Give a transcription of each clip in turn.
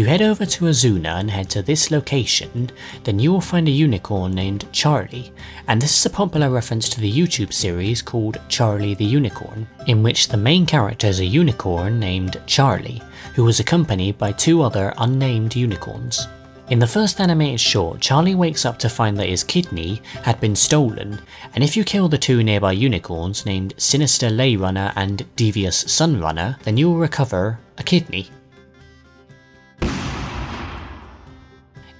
you head over to Azuna and head to this location, then you will find a unicorn named Charlie, and this is a popular reference to the YouTube series called Charlie the Unicorn, in which the main character is a unicorn named Charlie, who was accompanied by 2 other unnamed unicorns. In the first animated short, Charlie wakes up to find that his kidney had been stolen, and if you kill the 2 nearby unicorns named Sinister Ley Runner and Devious Sun Runner, then you will recover a kidney.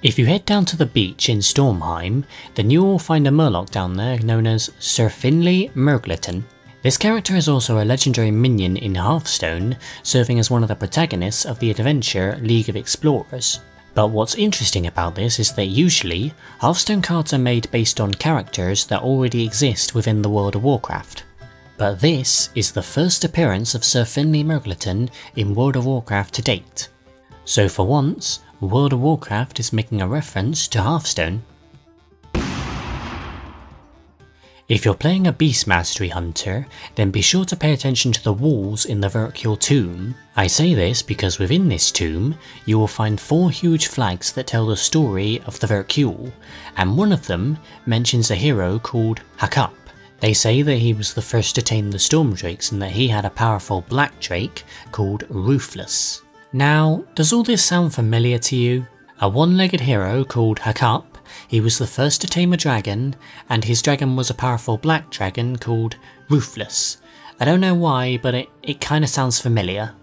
If you head down to the beach in Stormheim, then you will find a Murloc down there known as Sir Finley Murgleton. This character is also a legendary minion in Hearthstone, serving as one of the protagonists of the adventure League of Explorers. But what's interesting about this is that usually, Hearthstone cards are made based on characters that already exist within the world of Warcraft. But this is the first appearance of Sir Finley Murgleton in World of Warcraft to date. So for once, World of Warcraft is making a reference to Hearthstone. If you're playing a Beast Mastery Hunter, then be sure to pay attention to the walls in the Virkule tomb. I say this because within this tomb, you will find 4 huge flags that tell the story of the Virkule, and one of them mentions a hero called Hakup. They say that he was the first to tame the Storm Drakes and that he had a powerful black drake called Ruthless. Now, does all this sound familiar to you? A one-legged hero called Hakup. He was the first to tame a dragon, and his dragon was a powerful black dragon called Ruthless. I don't know why, but it kinda sounds familiar.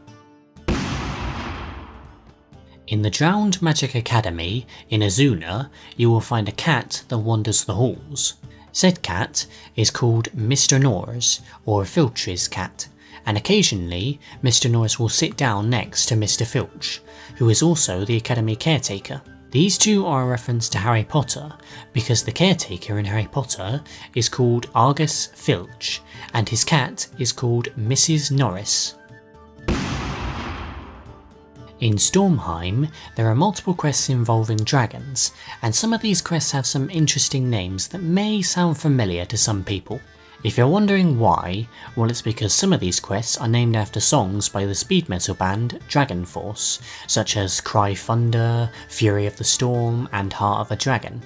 In the Drowned Magic Academy in Azuna, you will find a cat that wanders the halls. Said cat is called Mr. Norse, or Filch's cat, and occasionally Mr. Norse will sit down next to Mr. Filch, who is also the Academy caretaker. These 2 are a reference to Harry Potter, because the caretaker in Harry Potter is called Argus Filch, and his cat is called Mrs. Norris. In Stormheim, there are multiple quests involving dragons, and some of these quests have some interesting names that may sound familiar to some people. If you're wondering why, well, it's because some of these quests are named after songs by the speed metal band Dragon Force, such as Cry Thunder, Fury of the Storm, and Heart of a Dragon.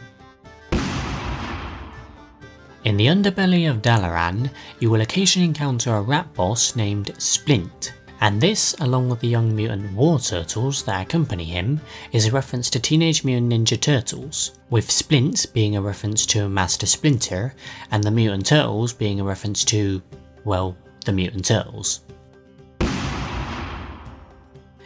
In the underbelly of Dalaran, you will occasionally encounter a rat boss named Splint, and this, along with the young mutant war turtles that accompany him, is a reference to Teenage Mutant Ninja Turtles, with Splint being a reference to Master Splinter, and the mutant turtles being a reference to, well, the mutant turtles.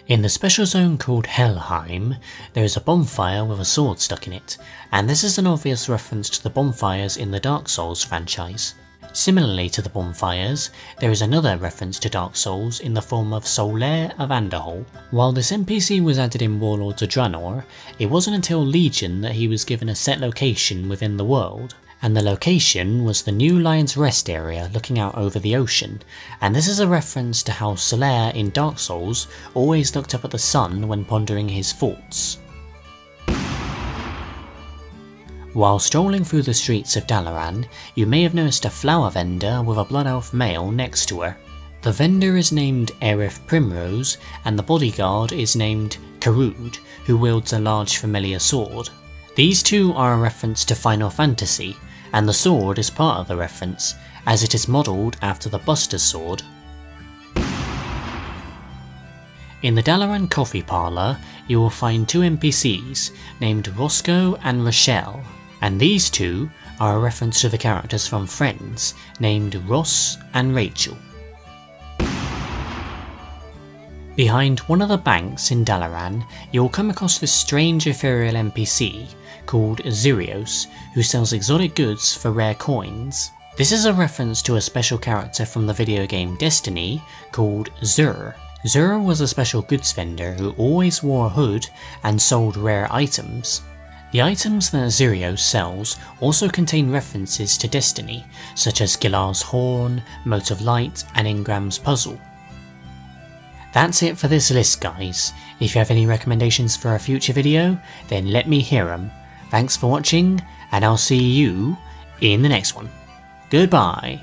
In the special zone called Helheim, there is a bonfire with a sword stuck in it, and this is an obvious reference to the bonfires in the Dark Souls franchise. Similarly to the bonfires, there is another reference to Dark Souls in the form of Solaire of Andahol. While this NPC was added in Warlords of Draenor, it wasn't until Legion that he was given a set location within the world, and the location was the New Lion's Rest area looking out over the ocean, and this is a reference to how Solaire in Dark Souls always looked up at the sun when pondering his thoughts. While strolling through the streets of Dalaran, you may have noticed a flower vendor with a Blood Elf male next to her. The vendor is named Aerith Primrose, and the bodyguard is named Karud, who wields a large familiar sword. These 2 are a reference to Final Fantasy, and the sword is part of the reference, as it is modelled after the Buster Sword. In the Dalaran Coffee Parlour, you will find 2 NPCs named Roscoe and Rochelle, and these 2 are a reference to the characters from Friends named Ross and Rachel. Behind one of the banks in Dalaran, you will come across this strange ethereal NPC called Zyrios, who sells exotic goods for rare coins. This is a reference to a special character from the video game Destiny called Zur. Zur was a special goods vendor who always wore a hood and sold rare items. The items that Zyrios sells also contain references to Destiny, such as Gilar's Horn, Mote of Light, and Ingram's Puzzle. That's it for this list, guys. If you have any recommendations for a future video, then let me hear them. Thanks for watching, and I'll see you in the next one. Goodbye.